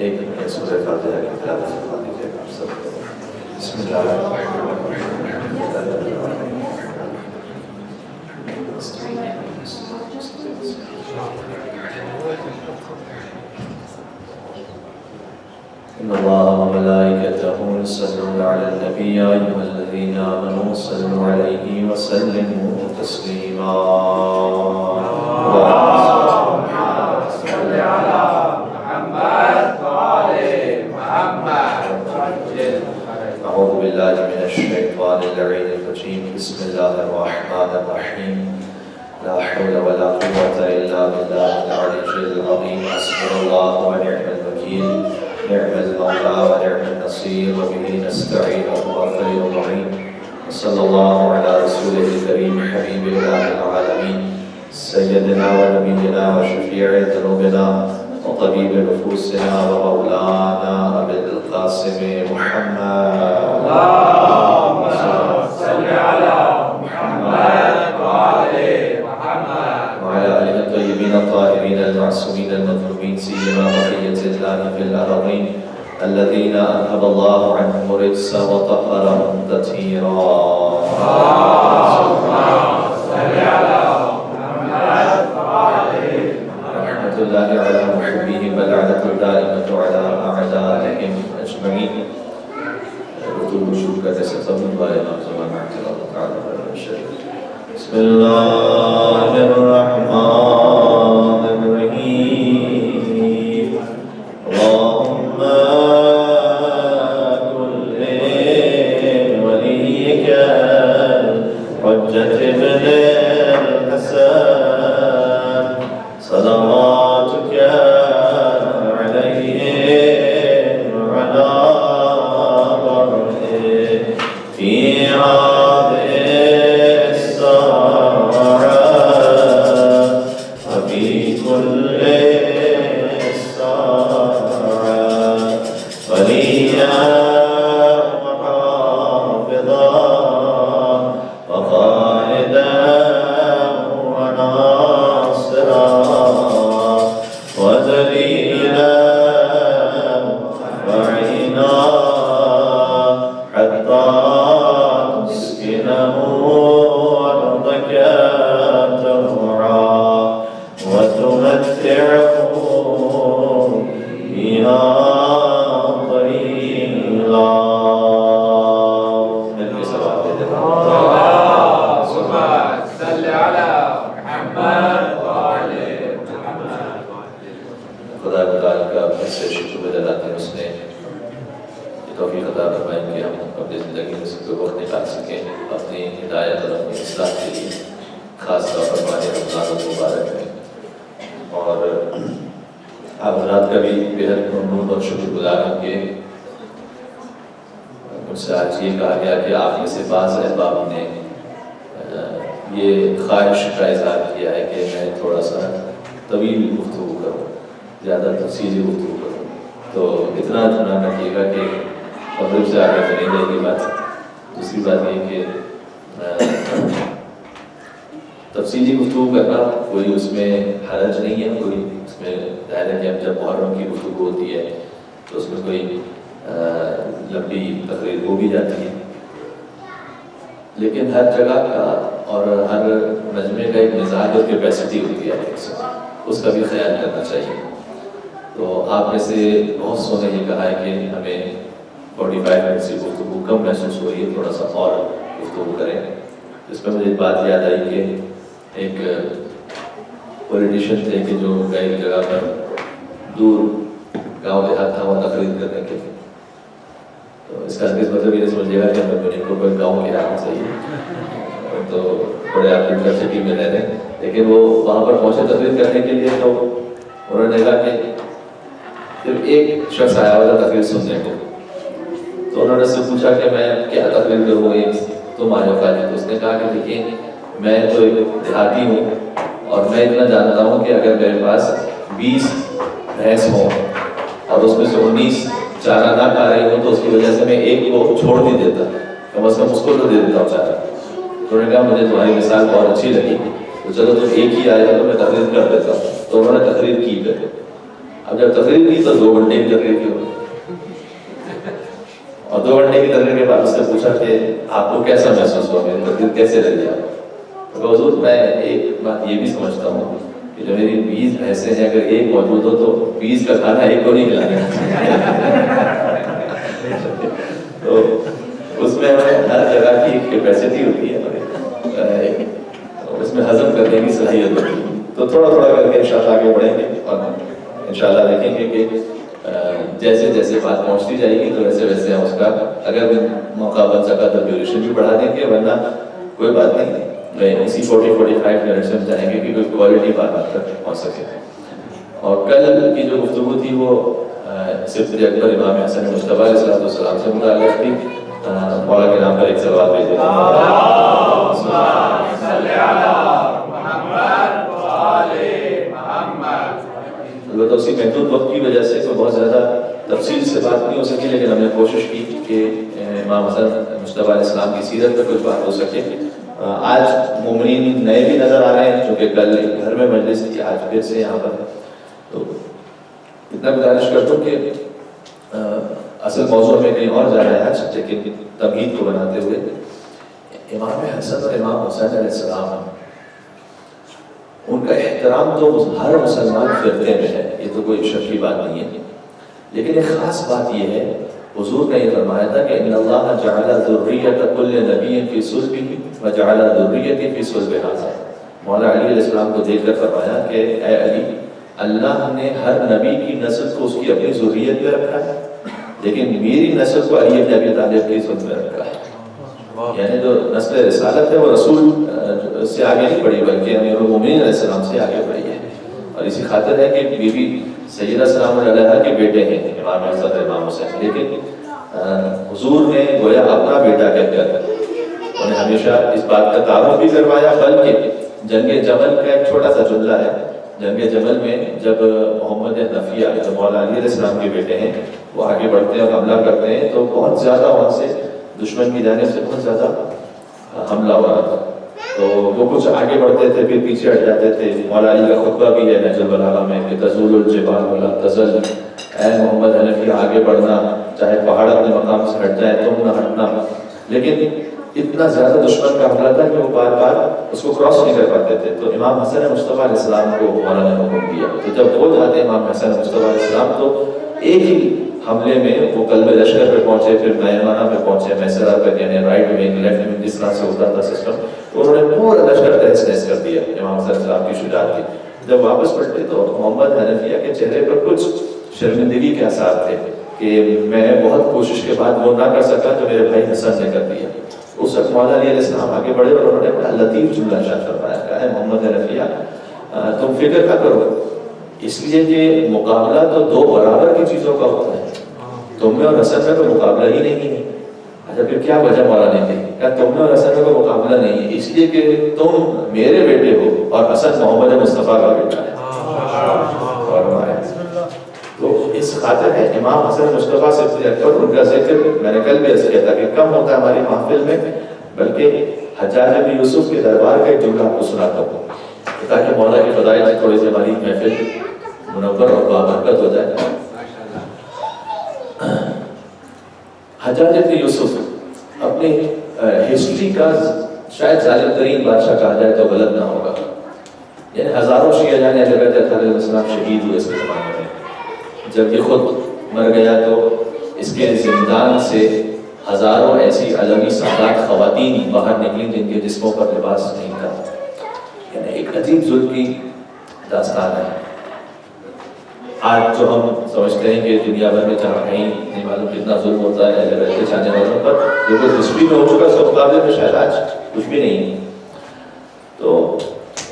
ایک سورہ فاتحہ کی تلاوت فرما دیجیے گا آپ سب کو۔ بسم اللہ الرحمن الرحیم۔ إن الله وملائكته يصلون على النبي يا أيها الذين آمنوا صلوا عليه وسلموا تسليما اللهم صل على محمد وآل محمد أعوذ بالله من الشيطان اللعين الرجيم بسم الله الرحمن الرحيم لا حول ولا قوة إلا بالله العلي العظيم حسبنا الله ونعم الوكيل نعم المولى ونعم النصير وبه نستعين وهو خير معين وصلى الله على رسوله الكريم حبيب الله العالمين سيدنا ونبينا وشفيع ذنوبنا وطبيب نفوسنا ومولانا أبي القاسم محمد اللهم صل على محمد وعلى محمد وعلى آله الطيبين الطاهرين المعصومين المظلومين سيما بقية الله في الأرضين الذين أذهب الله عنهم الرجس وطهرهم تطهيرا اللهم صل على محمد وعلى رحمة الله على محبيهم واللعنة الدائمة على أعدائهم أجمعين رتوب شكر تسلم بائنا زمان الله تعالى بسم الله الرحمن الرحيم اللهم كن لوليك حجة ابن الحسن صلواتك عليه وعلى ظهره في هذه الساعة وفي كل ساعة وليا وحافظا وقائدا وناصرا ودليلا وعينا حتى تسكنه أرضك ترعى وتمتعه بها طويلا صل على محمد وعلى محمد خدا تعالیٰ کا پھر سے شکر ادا ہے اس نے یہ توفیق عطا فرمائی کہ ہم اپنی زندگی میں سے کوئی وقت نکال سکیں اپنی ہدایت اور اپنی اصلاح کے لیے خاص طور پر ماہ رمضان المبارک میں اور آپ حضرات کا بھی بےحد ممنون اور شکر گزار ہوں کہ مجھ سے آج یہ کہا گیا کہ آپ میں سے بعض احباب نے یہ خواہش کا اظہار کیا ہے کہ میں تھوڑا سا طویل گفتگو کروں زیادہ تفصیلی گفتگو کروں تو اتنا نہ رکھیے گا کہ مغرب سے آگے چلی جائے گی بات۔ دوسری بات یہ کہ تفصیلی گفتگو کرنا کوئی اس میں حرج نہیں ہے، کوئی اس میں ظاہر ہے کہ اب جب محرم کی گفتگو ہوتی ہے تو اس میں کوئی لمبی تقریر ہو بھی جاتی ہے، لیکن ہر جگہ کا اور ہر مجمع کا ایک مزاج اور کیپیسٹی ہوتی ہے، اس کا بھی خیال کرنا چاہیے۔ تو آپ میں سے بہت سو نے یہ کہا ہے کہ ہمیں 45 منٹ سے گفتگو کم محسوس ہو رہی ہے، تھوڑا سا اور گفتگو کریں۔ اس میں مجھے ایک بات یاد آئی کہ ایک پولیٹیشین تھے کہ جو گئے جگہ پر دور گاؤں دیہات تھا وہ تقریر کرنے کے لیے، تو اس کا مطلب یہ سمجھے گا کہ ہمیں کوئی گاؤں کے آنا چاہیے، تو بڑے آپ سٹی میں رہ رہے ہیں، لیکن وہ وہاں پر پہنچے تقریر کرنے کے لیے تو انہوں نے کہا کہ صرف ایک شخص آیا ہوا تھا تقریر سننے کو، تو انہوں نے اس سے پوچھا کہ میں کیا تقریر کروں، ایک تم آ جاؤ خالی۔ تو اس نے کہا کہ دیکھیے میں تو ایک دیہاتی ہوں اور میں اتنا جانتا ہوں کہ اگر میرے پاس 20 بھینس ہوں اور اس میں سے 19 چارہ نہ کھا رہی ہوں تو اس کی وجہ سے میں ایک کو چھوڑ نہیں دیتا، کم از کم اس کو تو دے دیتا ہوں چارہ۔ تو انہوں نے کہا مجھے تمہاری مثال بہت اچھی لگی، تو چلو تم ایک ہی آئے گا تو میں تقریر کر دیتا ہوں۔ تو انہوں نے تقریر کی پھر اب جب تقریر کی تو 2 گھنٹے کی تقریر کی ہوگی، اور 2 گھنٹے کی تقریر کے بعد اس سے پوچھا کہ آپ کو کیسا محسوس ہوا، میری تقریر کیسے لگی آپ کو؟ حضور میں ایک بات یہ بھی سمجھتا ہوں کہ جو میری 20 بھینسیں ہیں اگر ایک موجود ہو تو 20 کا کھانا ایک کو نہیں کھلانا تو اس میں ہمیں ہر جگہ کی کیپیسٹی ہوتی ہے، اس میں ہضم کرنے کی صلاحیت ہوتی ہے، تو تھوڑا تھوڑا کر کے انشاءاللہ آگے بڑھیں گے اور انشاءاللہ دیکھیں گے کہ جیسے جیسے بات پہنچتی جائے گی تو ویسے ویسے ہم اس کا اگر موقع بن سکا تو ڈیوریشن بھی بڑھا دیں گے، ورنہ کوئی بات نہیں، میں اسی 40-45 منٹ سے چاہیں گے کہ کوئی کوالٹی بات تک پہنچ سکے۔ اور کل کی جو گفتگو تھی وہ صفت اکبر امام حسن مصطفیٰ علیہ السلام سے متعلق تھی۔ مولا کے نام پر ایک سوال بھیجے البتہ اسی محدود وقت کی وجہ سے کوئی بہت زیادہ تفصیل سے بات نہیں ہو سکی، لیکن ہم نے کوشش کی کہ امام حسن مصطفیٰ علیہ السلام کی سیرت پہ کچھ بات ہو سکے۔ آج مومنین نئے بھی نظر آ رہے ہیں جو کہ کل گھر میں مجلس تھی، آج پھر سے یہاں پر، تو اتنا گزارش کرتا ہوں کہ اصل موضوع میں کہیں اور جا رہا ہے آج، لیکن تمہید کو بناتے ہوئے امام حسن اور امام حسین علیہ السلام ان کا احترام تو ہر مسلمان فرقے میں ہے، یہ تو کوئی شک کی بات نہیں ہے، لیکن ایک خاص بات یہ ہے، حضور نے یہ فرمایا تھا کہ ان اللہ جعل ذریۃ کل نبی فی صلبہ وجعل ذریتی فی صلب ھذا۔ مولا علی علیہ السلام کو دیکھ کر فرمایا کہ اے علی، اللہ نے ہر نبی کی نسل کو اس کی اپنی ذریت میں رکھا ہے، لیکن میری نسل کو علی بن ابی طالب کی صلب میں رکھا ہے۔ یعنی جو نسل رسالت ہے وہ رسول سے آگے نہیں بڑھی بلکہ امیر المومنین علیہ السلام سے آگے بڑھی ہے، اور اسی خاطر ہے کہ بی بی سیدہ سلام علیہ کے بیٹے ہیں امام حسن اور امام حسین، لیکن حضور نے گویا اپنا بیٹا کہہ کر انہیں ہمیشہ اس بات کا تعارف بھی کروایا، بلکہ جنگ جمل کا ایک چھوٹا سا جملہ ہے، جنگ جمل میں جب محمد حنفیہ جو مولا علی علیہ السلام کے بیٹے ہیں وہ آگے بڑھتے ہیں اور حملہ کرتے ہیں تو بہت زیادہ وہاں سے دشمن کی جانب سے بہت زیادہ حملہ ہو رہا تھا، تو وہ کچھ آگے بڑھتے تھے پھر پیچھے ہٹ جاتے تھے۔ مولا علی کا خطبہ بھی ہے نہج البلاغہ میں کہ تزول الجبال ولا تزل، اے محمد حنفی آگے بڑھنا، چاہے پہاڑ اپنے مقام سے ہٹ جائے تم نہ ہٹنا، لیکن اتنا زیادہ دشمن کا حملہ تھا کہ وہ بار بار اس کو کراس نہیں کر پاتے تھے، تو امام حسن مصطفیٰ علیہ السلام کو مولا نے حکم دیا، تو جب وہ جاتے امام حسن مصطفیٰ علیہ السلام تو ایک ہی حملے میں وہ قلب لشکر پہ پہنچے، پھر میمنہ پہ پہنچے، میسرہ پہ، یعنی رائٹ ونگ لیفٹ ونگ جس طرح سے ہوتا تھا سسٹم، تو انہوں نے پورا لشکر تہس نہس کر دیا امام حسن علیہ السلام کی شجاعت کی۔ جب واپس پلٹے تو محمد حنفیہ کے چہرے پر کچھ شرمندگی کے آثار تھے کہ میں بہت کوشش کے بعد وہ نہ کر سکا جو میرے بھائی حسن نے کر دیا۔ اس وقت مولا علی علیہ السلام آگے بڑھے اور انہوں نے بڑا لطیف جملہ ارشاد فرمایا، کہا ہے محمد حنفیہ تم فکر نہ کرو، اس لیے کہ مقابلہ تو 2 برابر کی چیزوں کا ہوتا ہے، تم میں اور حسن میں کوئی مقابلہ ہی نہیں ہے۔ اچھا پھر کیا وجہ مولا نے کہی؟ کہا تم میں اور حسن میں کوئی مقابلہ نہیں ہے، اس لیے کہ تم میرے بیٹے ہو اور حسن محمد مصطفیٰ کا بیٹا ہے۔ تو اس خاطر ہے امام حسن مصطفیٰ سے اکبر ان کا ذکر میں نے کل بھی عرض کیا تھا کہ کم ہوتا ہے ہماری محفل میں، بلکہ حجاج بن یوسف کے دربار کا ایک جملہ آپ کو سناتا ہوں تاکہ مولا کی فضائل سے تھوڑی سی ہماری محفل منور اور بابرکت ہو جائے۔ حجاج بن یوسف اپنی ہسٹری کا شاید ظالم ترین بادشاہ کہا جائے تو غلط نہ ہوگا، یعنی ہزاروں شیعہ جانے حضرت علیہ السلام شہید ہوئے اس کے زمانے میں، جب یہ خود مر گیا تو اس کے زندان سے ہزاروں ایسی علمی سادات خواتین باہر نکلی جن کے جسموں پر لباس نہیں تھا، یعنی ایک عجیب ظلم کی داستان ہے۔ آج جو ہم سمجھتے ہیں کہ دنیا بھر میں جہاں کہیں نہیں معلوم کتنا ظلم ہوتا ہے رہتے چاہنے والوں پر، جو کچھ ہسٹری میں ہو چکا اس کے مقابلے میں شاید آج کچھ بھی نہیں ہے۔ تو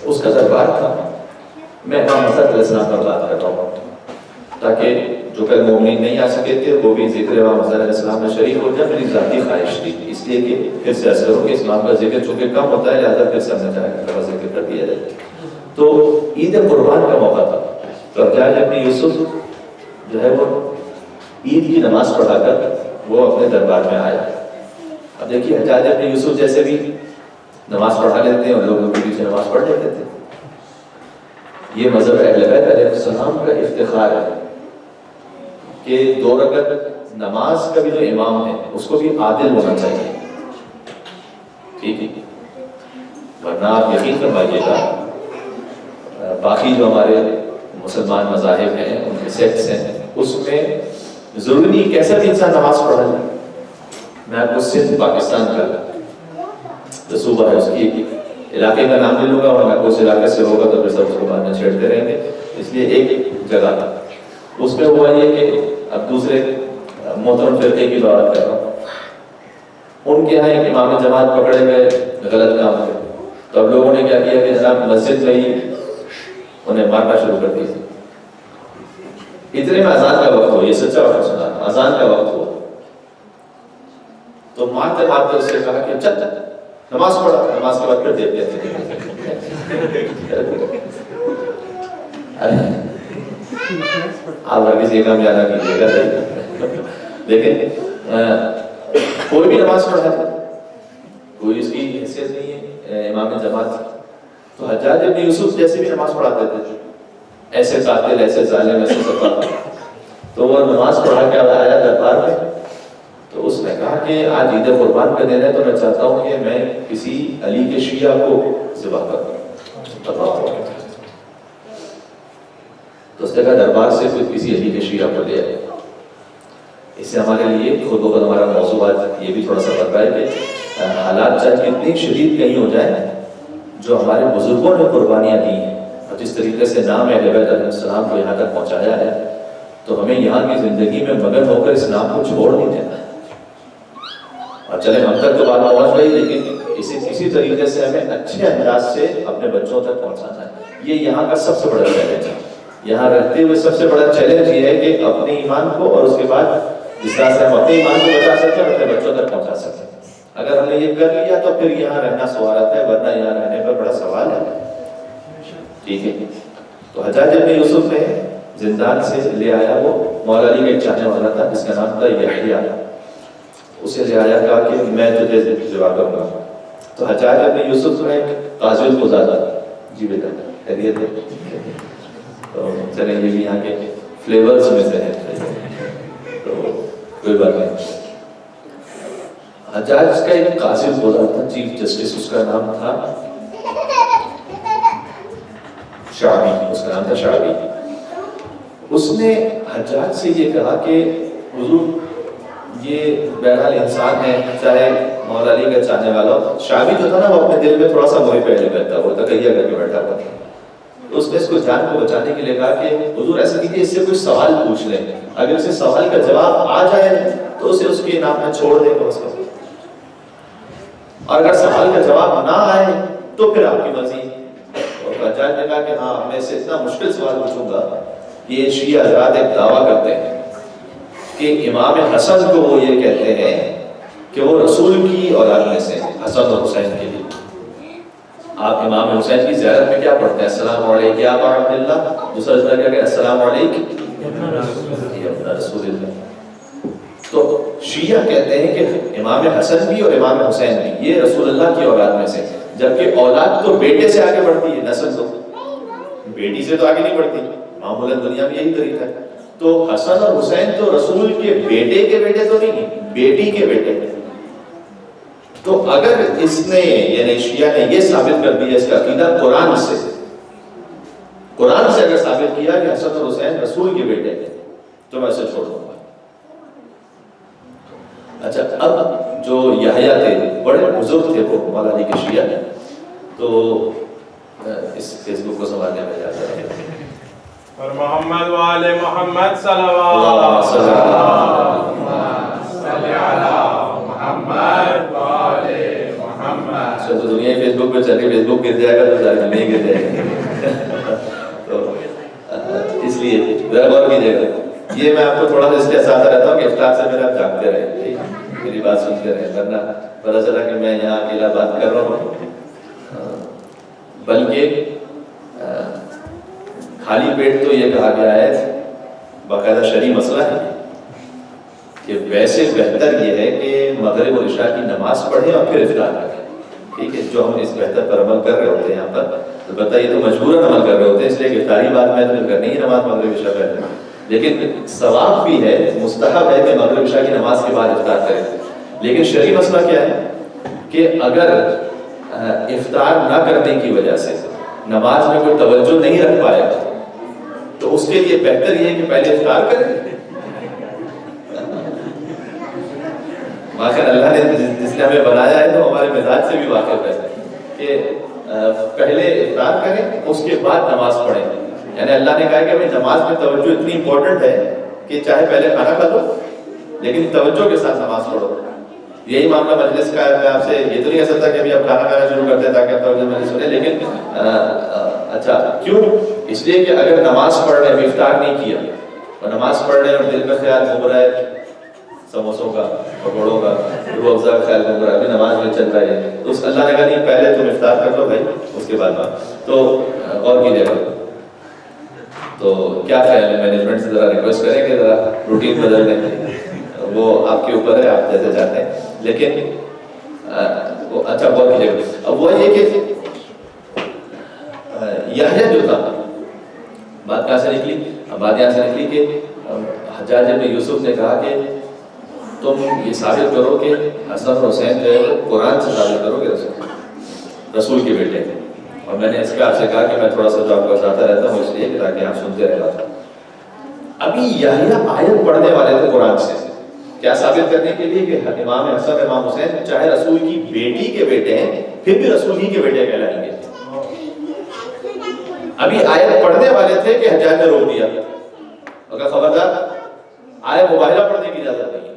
اس کا دربار تھا، میں امام حسن علیہ السلام پر بات کر رہا ہوں تاکہ جو کل مومنین نہیں آ سکے تھے وہ بھی ذکر امام حسن علیہ السلام میں شریک ہو جائے۔ میری ذاتی خواہش تھی اس لیے کہ پھر سے عرض کروں کہ اسلام کا ذکر چونکہ کم ہوتا ہے لہٰذا پھر سے ہم نے چاہا کہ تھوڑا ذکر کر دیا جائے۔ تو عید قربان کا موقع تھا، تو حجاج بن یوسف جو ہے وہ عید کی نماز پڑھا کر وہ اپنے دربار میں آیا۔ اب دیکھیے حجاج بن یوسف جیسے بھی نماز پڑھا لیتے ہیں اور لوگ ان کے پیچھے نماز پڑھ لیتے تھے، یہ مذہب اہل بیت علیہ السلام کا افتخار ہے کہ 2 رکعت نماز کا بھی جو امام ہے اس کو بھی عادل ہونا چاہیے، ٹھیک ہے، ورنہ آپ یقین فرمائیے گا باقی جو ہمارے مسلمان مذاہب ہیں ان کے سیکٹس ہیں اس میں ضروری نہیں کیسا بھی انسان نماز پڑھا جائے. میں آپ کو سندھ پاکستان کا جو صوبہ ہے اس کی علاقے کا نام لے لوں گا، اور میں اس علاقے سے ہوگا تو پھر سب اس کو بعد میں چھیڑتے رہیں گے، اس لیے ایک جگہ تھا اس میں ہوا یہ کہ اب دوسرے محترم فرقے کی بات کر رہا ہوں، ان کے یہاں ایک امام جماعت پکڑے گئے غلط کام پہ، تو اب لوگوں نے کیا کیا کہ جناب مسجد میں ہی انہیں مارنا شروع کر دیا. اتنے میں اذان کا وقت ہو، یہ سچا وقت سنا، اذان کا وقت ہوا تو مارتے مارتے اس سے کہا کہ چل نماز پڑھا، نماز کے بعد پھر دیکھتے آپ اگر کسی کام جانا کیجیے گا، لیکن کوئی بھی نماز پڑھا تھا، کوئی اس کی حیثیت نہیں ہے امام جماعت کی. تو حجاج ابن یوسف جیسے بھی نماز پڑھاتے تھے، ایسے قاتل، ایسے ظالم، ایسے سفاہ، تو وہ نماز پڑھا کے آیا دربار میں، تو اس نے کہا کہ آج عید قربان کا دن ہے تو میں چاہتا ہوں کہ میں کسی علی کے شیعہ کو ذبح کروں. تو اس نے کہا دربار سے کوئی کسی علی کے شیعہ کو لے آئے. اس سے ہمارے لیے خود بخود ہمارا موضوع آج یہ بھی تھوڑا سا بتا ہے کہ حالات چاہے کتنی شدید کہیں ہو جائیں، جو ہمارے بزرگوں نے قربانیاں دی ہیں اور جس طریقے سے نام اہل بیت علیہ السلام کو یہاں تک پہنچایا ہے، تو ہمیں یہاں کی زندگی میں مگن ہو کر اس نام کو چھوڑ نہیں دینا. اور چلے ہم تک تو بات پہنچ گئی، لیکن اسی طریقے سے ہمیں اچھے انداز سے اپنے بچوں تک پہنچانا ہے. یہ یہاں کا سب سے بڑا چیلنج ہے. یہاں رہتے ہوئے سب سے بڑا چیلنج یہ ہے کہ اپنے ایمان کو، اور اس کے بعد جس طرح سے ہم اپنے ایمان کو بچا سکیں اور اپنے بچوں تک پہنچا سکیں. اگر ہم نے یہ کر لیا تو پھر یہاں رہنا سوالت ہے، ورنہ یہاں رہنے پر بڑا سوال ہے. ٹھیک ہے، تو حجاج ابن یوسف نے زندان سے لے آیا، وہ مولا علی کا ایک چاہنے والا تھا جس کا نام تھا یحییٰ، اسے لے آیا، کہا کہ میں تجھے جواب دوں گا. تو حجاج ابن یوسف نے قاضی القضاۃ، جی بیٹا خیریت ہے، تو چلیں یہ بھی یہاں کے فلیورز میں سے ہے، تو کوئی بات نہیں. حجاج کا ایک قاضی القضاۃ تھا، چیف جسٹس، اس کا نام تھا شعبی، اس کا نام تھا شعبی. اس نے حجاج سے یہ کہا کہ حضور یہ بہرحال انسان ہے، چاہے مولا علی کا چاہنے والا ہو. شعبی جو تھا نا وہ اپنے دل میں تھوڑا سا وہی پہلے بیٹھتا، وہ تقیہ کر کے بیٹھا ہوا تھا. اس نے اس کو جان کو بچانے کے لیے کہا کہ حضور ایسا کیجیے، اس سے کوئی سوال پوچھ لیں، اگر اسے سوال کا جواب آ جائے تو اسے اس کے نام میں چھوڑ دے گا اس کو، اور اگر سوال کا جواب نہ آئے تو پھر آپ کی مرضی. اور حجاج نے کہا کہ ہاں میں اسے اتنا مشکل سوال پوچھوں گا. یہ شیعہ حضرات ایک دعویٰ کرتے ہیں کہ امام حسن کو وہ یہ کہتے ہیں کہ وہ رسول کی اولاد میں سے حسن اور حسین کے لیے. آپ امام حسین کی زیارت میں کیا پڑھتے ہیں؟ السلام علیکم یا ابا عبداللہ. دوسرا جملہ کیا کہ السلام علیکم یا ابن رسول اللہ. تو شیعہ کہتے ہیں کہ امام حسن بھی اور امام حسین بھی یہ رسول اللہ کی اولاد میں سے، جبکہ اولاد تو بیٹے سے آگے بڑھتی ہے، نسل تو بیٹی سے تو آگے نہیں بڑھتی. معمولاً دنیا میں یہی طریقہ ہے. تو حسن اور حسین تو رسول کے بیٹے تو نہیں، بیٹی کے بیٹے. تو اگر اس نے یعنی شیعہ نے یہ ثابت کر دیا، اس کا عقیدہ قرآن سے اگر ثابت کیا کہ حسن اور حسین رسول کے بیٹے ہیں تو میں اسے چھوڑ دوں گا. اچھا، اب جو یحییٰ تھے بڑے بزرگ تھے، وہ مولا علی کے شیعہ، تو اس فیس بک کو سنبھالنے میں جاتا ہے. اور محمد وآل محمد صلوات صلی علی محمد وآل محمد. تو دنیا فیس بک پہ چل رہی، فیس بک گر جائے گا تو سارے نہیں گر جائے گا. تو اس لیے ذرا غور کیجیے گا. یہ میں آپ کو تھوڑا سا اس لیے ساتھ رہتا ہوں کہ افطار سے میرے آپ جاگتے رہے، میری بات سنتے رہے، ورنہ پتا چلا کہ میں یہاں اکیلا بات کر رہا ہوں. بلکہ خالی پیٹ تو یہ کہا گیا ہے، باقاعدہ شرعی مسئلہ ہے کہ ویسے بہتر یہ ہے کہ مغرب اور عشاء کی نماز پڑھیں اور پھر افطار کریں. ٹھیک ہے، جو ہم اس بہتر پر عمل کر رہے ہوتے ہیں یہاں پر، البتہ یہ تو مجبوراً عمل کر رہے ہوتے ہیں، اس لیے کہ افطاری بات میں تو کرنی ہی نماز مغرب عشاء پڑھیں. لیکن ثواب بھی ہے، مستحب ہے کہ مغرب عشاء کی نماز کے بعد افطار کریں. لیکن شرعی مسئلہ کیا ہے کہ اگر افطار نہ کرنے کی وجہ سے نماز میں کوئی توجہ نہیں رکھ پائے گا تو اس کے لیے بہتر یہ ہے کہ پہلے افطار کریں. ماشاء اللہ نے جس نے ہمیں بنایا ہے تو ہمارے مزاج سے بھی واقف ہے کہ پہلے افطار کریں اس کے بعد نماز پڑھیں. یعنی اللہ نے کہا کہ بھائی نماز میں توجہ اتنی امپورٹنٹ ہے کہ چاہے پہلے کھانا کھا لو لیکن توجہ کے ساتھ نماز پڑھو. یہی معاملہ مجلس کا ہے. میں آپ سے یہ تو نہیں کہہ سکتا کہ ابھی آپ کھانا کھانا شروع کرتے ہیں تاکہ آپ توجہ مجلس سنیں، لیکن اچھا کیوں؟ اس لیے کہ اگر نماز پڑھ رہے ہیں، افطار نہیں کیا اور نماز پڑھ رہے ہیں اور دل میں خیال گھوم رہا ہے سموسوں کا، پکوڑوں کا، روح افزا کا خیال گھوم رہا ہے، ابھی نماز میں چل رہا ہے، تو اس اللہ نے کہا نہیں پہلے تم افطار کر لو بھائی اس کے بعد تو غور کیجیے گا. تو کیا خیال ہے؟ مینجمنٹ سے ذرا ریکویسٹ کریں کہ ذرا روٹین بدل دیں، وہ آپ کے اوپر ہے، آپ جیسے چاہتے ہیں. لیکن اچھا غور کیجیے گا. اب وہ یہ کہ یحییٰ جو تھا، بات کہاں سے نکلی؟ بات یہاں سے نکلی کہ حجاج ابن یوسف نے کہا کہ تم یہ ثابت کرو کہ حسن اور حسین جو ہے قرآن سے ثابت کرو کہ رسول کے بیٹے ہیں. اور میں نے اس کا آپ سے کہا کہ میں تھوڑا سا جو آپ کو بتاتا رہتا ہوں اس لیے کہ تاکہ آپ سنتے رہتا تھا. ابھی یحییٰ آیت پڑھنے والے تھے قرآن سے، کیا ثابت کرنے کے لیے کہ امام حسن امام حسین چاہے رسول کی بیٹی کے بیٹے ہیں پھر بھی رسول ہی کے بیٹے کہلائیں گے. ابھی آیت پڑھنے والے تھے کہ حجاج نے روک دیا، اگر خبردار آیت موبائلہ پڑھنے کی اجازت نہیں ہے.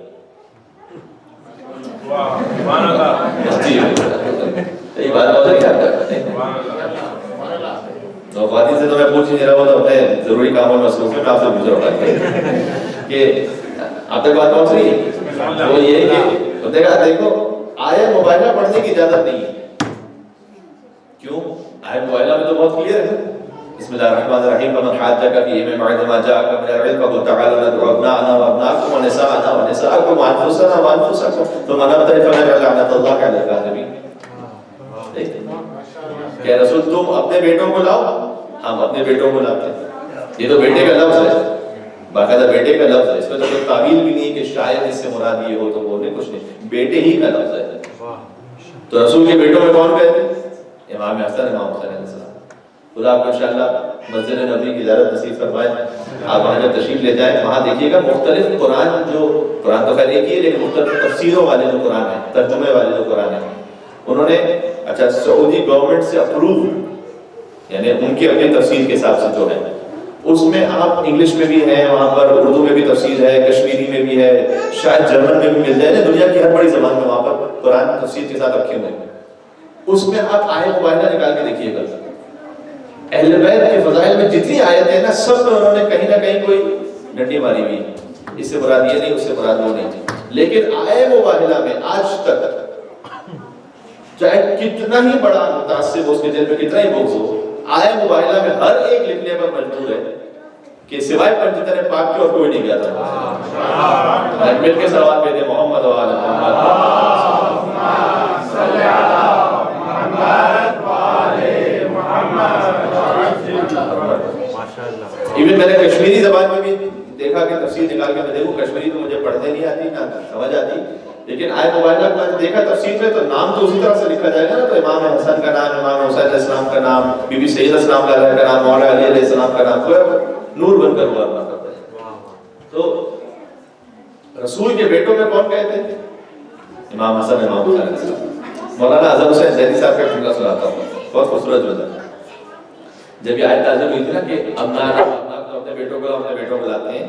جی یہ بات بہت اچھی آپ تو خواتین سے تو میں پوچھ نہیں رہا ہوں، تو اپنے ضروری کاموں میں مصروف ہے. میں آپ سے پوچھ رہا ہوں کہ آپ تک بات پہنچ رہی ہے. وہ یہ کہ دیکھو آیت موبائلہ پڑھنے کی اجازت نہیں ہے. کیوں؟ آیت موبائلہ میں تو بہت کلیئر ہے، بسم اللہ الرحمن الرحیم فمن حاجک فیہ من بعد ما جاءک من العلم فقل تعالوا ندعو ابناءنا وابناءکم ونساءنا ونساءکم وانفسنا وانفسکم ثم نبتهل فنجعل لعنۃ اللہ علی الکاذبین. کہ رسول تم اپنے بیٹوں کو لاؤ، ہم اپنے بیٹوں کو لاتے ہیں. یہ تو بیٹے کا لفظ ہے، باقاعدہ بیٹے کا لفظ ہے، اس میں تو کوئی تعویل بھی نہیں کہ شاید اس سے مراد یہ ہو تو وہ نہیں، کچھ نہیں، بیٹے ہی کا لفظ ہے. تو رسول کے بیٹوں میں کون کہتے ہیں؟ امام حسن امام حسین علیہ السلام. خدا آپ کو انشاءاللہ مسجد نبوی کی زیارت نصیب فرمائے. آپ وہاں جب تشریف لے جائیں وہاں دیکھیے گا مختلف قرآن تو خیر ایک ہی ہے لیکن مختلف تفسیروں والے جو قرآن ہیں، ترجمے والے جو قرآن ہیں، انہوں نے اچھا سعودی گورنمنٹ سے اپروو، یعنی ان کی اپنی تفسیر کے حساب سے جو ہے اس میں آپ انگلش میں بھی ہیں، وہاں پر اردو میں بھی تفسیر ہے، کشمیری میں بھی ہے، شاید جرمن میں بھی مل جائے نا، دنیا کی ہر بڑی زبان میں وہاں پر قرآن تفسیر کے ساتھ رکھے ہوئے ہیں. اس میں آپ آیت موبائلہ نکال کے دیکھیے گا. اہل بیت کے فضائل میں جتنی آیتیں ہیں نا سب میں انہوں نے کہیں نہ کہیں کوئی ڈنڈی ماری ہوئی ہے، اس سے مراد یہ نہیں، اس سے مراد وہ نہیں. لیکن آیت موبائلہ میں آج تک چاہے کتنا ہی بڑا متعصب ہو، اس کے دل میں کتنا ہی بغض ہو، آیت موبائلہ میں ہر ایک لکھنے پر مجبور ہے کہ سوائے پنجتن پاک کے اور کوئی نہیں کہتا. مل کے سلوات پہ دے محمد و آل ایون میں نے کشمیری زبان میں بھی دیکھا کہ تفسیر نکال کے میں دیکھوں، کشمیری تو مجھے پڑھنے نہیں آتی نہ سمجھ آتی، لیکن آیت موبائلہ میں نے دیکھا تفسیر میں تو نام تو اسی طرح سے لکھا جائے گا نا، تو امام حسن کا نام، امام حسین علیہ السلام کا نام، بی بی سیدہ السلام علیہ کا نام، مولا علی علیہ السلام کا نام، نور بن کر ہوا کرتا ہے. تو رسول کے بیٹوں میں کون کہتے ہیں؟ امام حسن امام حسین علیہ السلام. مولانا اعظم حسین زیدی صاحب کا جملہ سناتا ہوں، بہت خوبصورت جملہ. جب یہ آیت نازل ہوئی تھی نا کہ اپنے بیٹوں کو لاتے ہیں،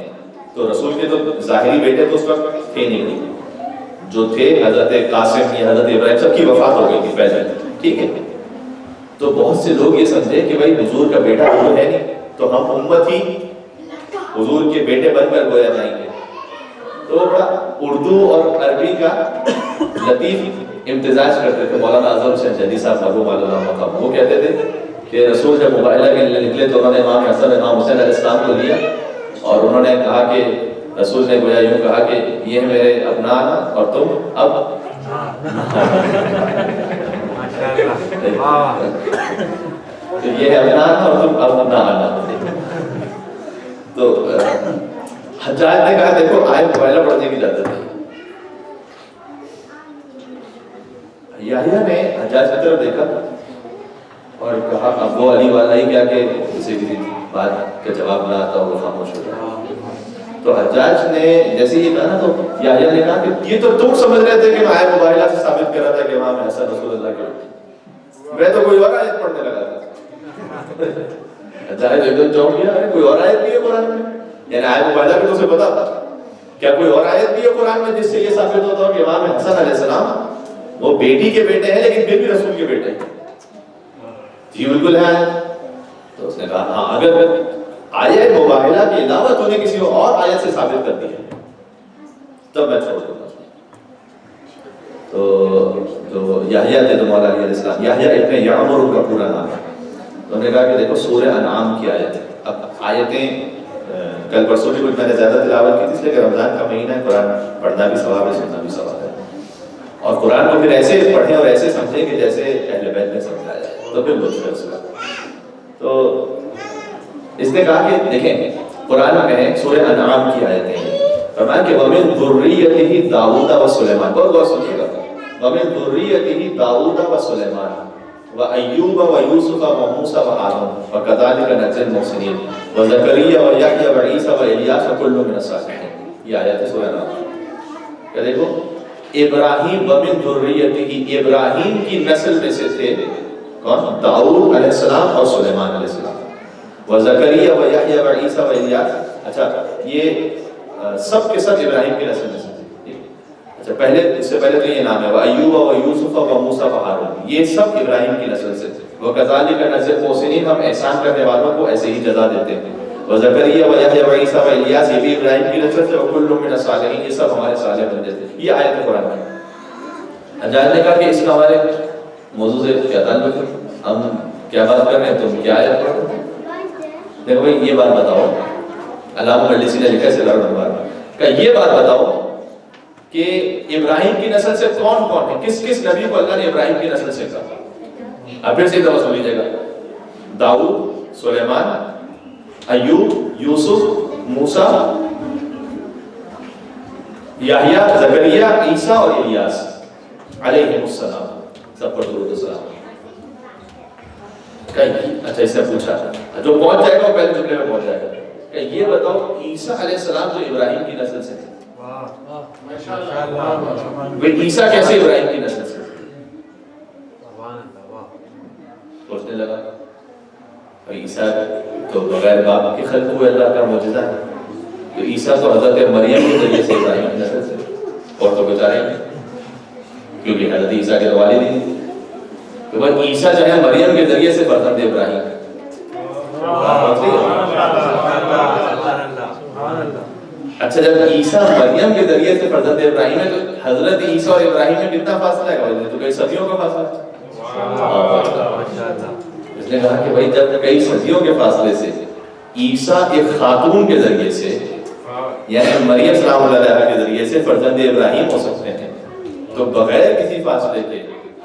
تو رسول کے تو ظاہری بیٹے تو اس وقت تھے نہیں، جو تھے حضرت قاسم یا حضرت ابراہیم سب کی وفات ہو گئی تھی پہلے، ٹھیک ہے. تو بہت سے لوگ یہ سمجھے کہ بھائی حضور کا بیٹا وہ ہے نہیں تو ہم امت ہی حضور کے بیٹے بن کر گویا جائیں گے. تو بڑا اردو اور عربی کا لطیف امتزاج کرتے تھے مولانا اعظم حسین زیدی صاحب مرحوم اللہ. وہ کہتے تھے کہ رسول جب مباہلہ کے لیے نکلے تو انہوں نے امام حسن امام حسین علیہ السلام کو لیا اور انہوں نے کہا کہ رسول نے گویا یوں کہا کہ یہ میرے ابناء اور تم اب یہ ہے ابناء اور تم اب ابناء. تو حجاج نے کہا دیکھو آیت مبارکہ پڑھنے کی اجازت ہے. یحییٰ نے حجاج کی طرف دیکھا اور کہا اب وہ علی والا ہی کیا کہ اسے کسی بات کا جواب نہ آتا وہ خاموش ہو گیا. تو حجاج نے جیسے یہ کہا نا تو یحییٰ نے کہا کہ یہ تو تم سمجھ رہے تھے کہ میں آیت مبارکہ سے ثابت کر رہا تھا کہ امام حسن رسول اللہ کے، میں تو کوئی اور آیت پڑھنے لگا تھا. حجاج ایک دم چونک گیا، کوئی اور آیت بھی ہے قرآن میں؟ یعنی آیت مبارکہ بھی تو اسے پتا تھا، کیا کوئی اور آیت بھی ہے قرآن میں جس سے یہ ثابت ہوتا ہو کہ امام حسن علیہ السلام وہ بیٹی کے بیٹے ہیں لیکن پھر بھی رسول کے بیٹے ہیں؟ جی بالکل ہے آیت. تو اس نے کہا ہاں اگر آیت مباہلہ کے علاوہ تو نے کسی اور آیت سے ثابت کر دی ہے تب میں چھوڑ دوں گا. تو جو یحییٰ تھے تو مولا علیہ السلام، یحییٰ ابن یعمر کا پورا نام ہے. تو انہوں نے کہا کہ دیکھو سورہ انعام کی آیت ہے. اب آیتیں کل پرسوں بھی کچھ میں نے زیادہ تلاوت کی تھی اس لیے کہ رمضان کا مہینہ ہے، قرآن پڑھنا بھی ثواب ہے، سننا بھی ثواب ہے. اور قرآن کو پھر ایسے پڑھیں اور ایسے سمجھیں کہ جیسے اہل بیت نے سمجھایا ہے تو پھر لطف ہے اس کا. تو اس نے کہا کہ دیکھیں قرآن میں سورہ انعام کی آیتیں ہیں، فرمایا کہ وَمِن ذُرِّيَّتِهِ داؤد وسلیمان. بہت غور سنیے گا. وَمِن ذُرِّيَّتِهِ داؤد وسلیمان وَأَيُّوبَ وَيُوسُفَ وَمُوسَى وَهَارُونَ وَكَذَلِكَ نَجْزِي الْمُحْسِنِينَ وَزَكَرِيَّا وَيَحْيَىٰ وَعِيسَىٰ وَإِلْيَاسَ كُلٌّ مِّنَ الصَّالِحِينَ. یہ آیت ہے سورہ انعام. کیا دیکھو ابراہیم وَمِن ذُرِّيَّتِهِ، ابراہیم کی نسل میں سے تھے کون؟ داؤد علیہ السلام اور سلیمان علیہ السلام. وزکریا ویحییٰ وعیسیٰ وإلیاس. اچھا یہ سب کے سب ابراہیم کی نسل میں سے تھے. اچھا پہلے اس سے پہلے تو یہ نام ہے وایوب ویوسف وموسیٰ وہارون، یہ سب ابراہیم کی نسل سے تھے. وکذالک نجزی المحسنین، ہم احسان کرنے والوں کو ایسے ہی جزا دیتے ہیں. وزکریا ویحییٰ وعیسیٰ وإلیاس، یہ بھی ابراہیم کی نسل سے. وکل من الصالحین، یہ سب ہمارے صالح بندے تھے. یہ آیت قرآن میں. حجاج نے کہا کہ اس کا ہمارے موضوع سے کیا تعلق ہے؟ ہم کیا بات کر رہے ہیں، تم کیا آیت پڑھ رہے ہیں؟ دیکھو بھائی یہ بات بتاؤ، علامہ مجلسی نے لکھا ہے سیرہ الانوار کہ یہ بات بتاؤ کہ ابراہیم کی نسل سے کون کون ہے، کس کس نبی کو اللہ نے ابراہیم کی نسل سے کہا؟ اب پھر سے ایک دفعہ سن لیجیے گا. داؤد، سلیمان، ایوب، یوسف، موسیٰ، یحییٰ، زکریا، عیسیٰ اور الیاس علیہ السلام، سب پر درود و سلام. اچھا اس سے پوچھا جو پہنچ جائے گا وہ پہلے جملے میں پہنچ جائے گا کہ یہ بتاؤ عیسیٰ علیہ السلام جو ابراہیم کی نسل سے تھے، عیسیٰ کیسے ابراہیم کی نسل سے؟ سوچنے لگا عیسیٰ تو بغیر باپ کے خلق ہوئے، اللہ کا معجزہ ہے. تو عیسیٰ تو حضرت مریم کے ذریعے سے ابراہیم کی نسل سے، اور تو بیچارے کیونکہ حضرت عیسیٰ کے والد ہی تو بس عیسیٰ جو ہے مریم کے ذریعے سے فرزند ابراہیم. اچھا جب عیسیٰ مریم کے ذریعے سے فرزند ابراہیم ہے تو حضرت عیسیٰ اور ابراہیم میں کتنا فاصلہ ہے؟ تو کئی صدیوں کا فاصلہ ہے. اس نے کہا کہ بھائی جب کئی صدیوں کے فاصلے سے عیسیٰ ایک خاتون کے ذریعے سے یعنی مریم سلام اللہ علیہ کے ذریعے سے فرزند ابراہیم ہو سکتے ہیں تو بغیر کسی فاصلے کے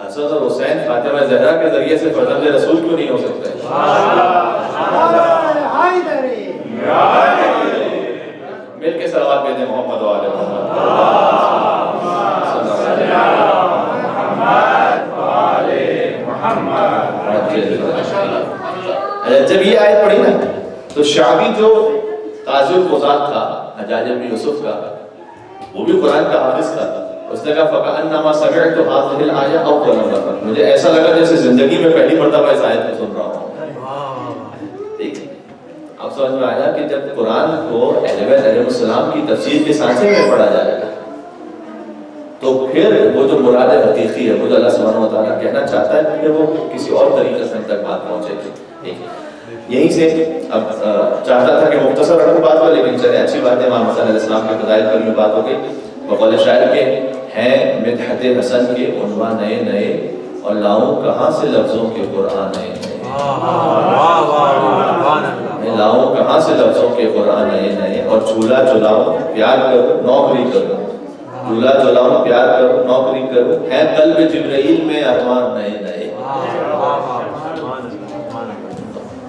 حسن اور حسین فاطمہ زہرا کے ذریعے سے فرزند رسول کیوں نہیں ہو سکتے؟ مل کے صلوات کہتے ہیں محمد و آل محمد. جب یہ آیت پڑھی نا تو شعبی جو قاضی القضات تھا حجاج بن یوسف کا، وہ بھی قرآن کا حافظ تھا. اس نے کہا فَكَأَنَّمَا سَمِعْتُ هَٰذِهِ الْآيَةَ أَوَّلَ مَرَّةٍ، مجھے ایسا لگا جیسے زندگی میں پہلی مرتبہ اس آیت کو سن رہا ہوں. ٹھیک اب سمجھ میں آیا کہ جب قرآن کو اہل بیت علیہ السلام کی تفسیر کے سانچے میں پڑھا جائے گا تو پھر وہ جو مراد حقیقی ہے، وہ جو اللہ سبحانہ و تعالیٰ کہنا چاہتا ہے، پھر وہ کسی اور طریقے سے تک بات پہنچے گی. یہیں سے اب چاہتا تھا کہ مختصر رکھوں بات ہو، لیکن چلے اچھی بات ہے امام حسن علیہ السلام کے فضائل پر بھی بات ہو گئی. بقول شاعر کے ہیں مدحت حسن کے عنوان نئے نئے اور لاؤں کہاں سے لفظوں کے قرآن نئے نئے، لاؤں کہاں سے لفظوں کے قرآن نئے نئے. اور جھولا جھلاؤں پیار کرو نوکری کرو، جھولا جھلاؤں پیار کرو نوکری کرو، ہے قلب جبرائیل میں ارمان نئے نئے.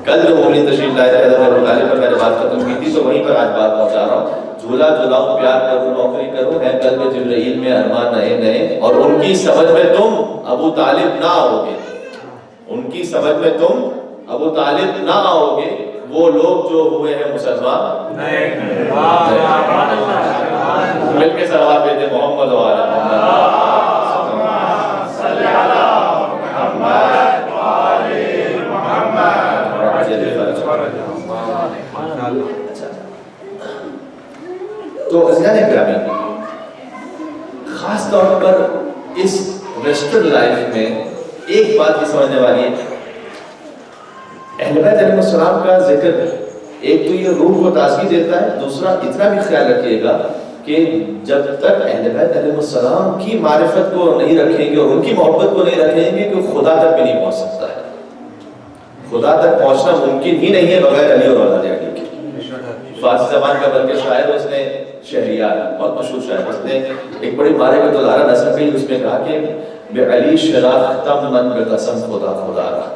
کل جو مومن تشریف لائے تھے حضرت ابو طالب پر میں نے بات ختم کی تھی، تو وہیں پر آج بات پہنچا رہا ہوں. جھولا جھولاؤں پیار کروں نوکری کروں ہے قلب جبرائیل میں ارمان نئے نئے، اور ان کی سمجھ میں تم ابو طالب نہ آؤ گے، ان کی سمجھ میں تم ابو طالب نہ آؤ گے، وہ لوگ جو ہوئے ہیں مسلمان مل کے صلوات بھیجے محمد وعلی تو عزیزان گرامی، خاص طور پر اس ویسٹرن لائف میں ایک بات یہ سمجھنے والی ہے، اہل بیت علیہ السلام کا ذکر ایک تو یہ روح کو تازگی دیتا ہے، دوسرا اتنا بھی خیال رکھیے گا کہ جب تک اہل بیت علیہ السلام کی معرفت کو نہیں رکھیں گے اور ان کی محبت کو نہیں رکھیں گے کہ خدا تک بھی نہیں پہنچ سکتا ہے. خدا تک پہنچنا ممکن ہی نہیں ہے بغیر علی اور اولاد علی کے. فارسی زبان کا بلکہ شاعر اس نے شہریار بہت مشہور شاعر، اس نے ایک بڑی بارے کا دولارہ نظم بھی اس میں کہا کہ بے علی شناختم من بے قسم خدا خدا رہا،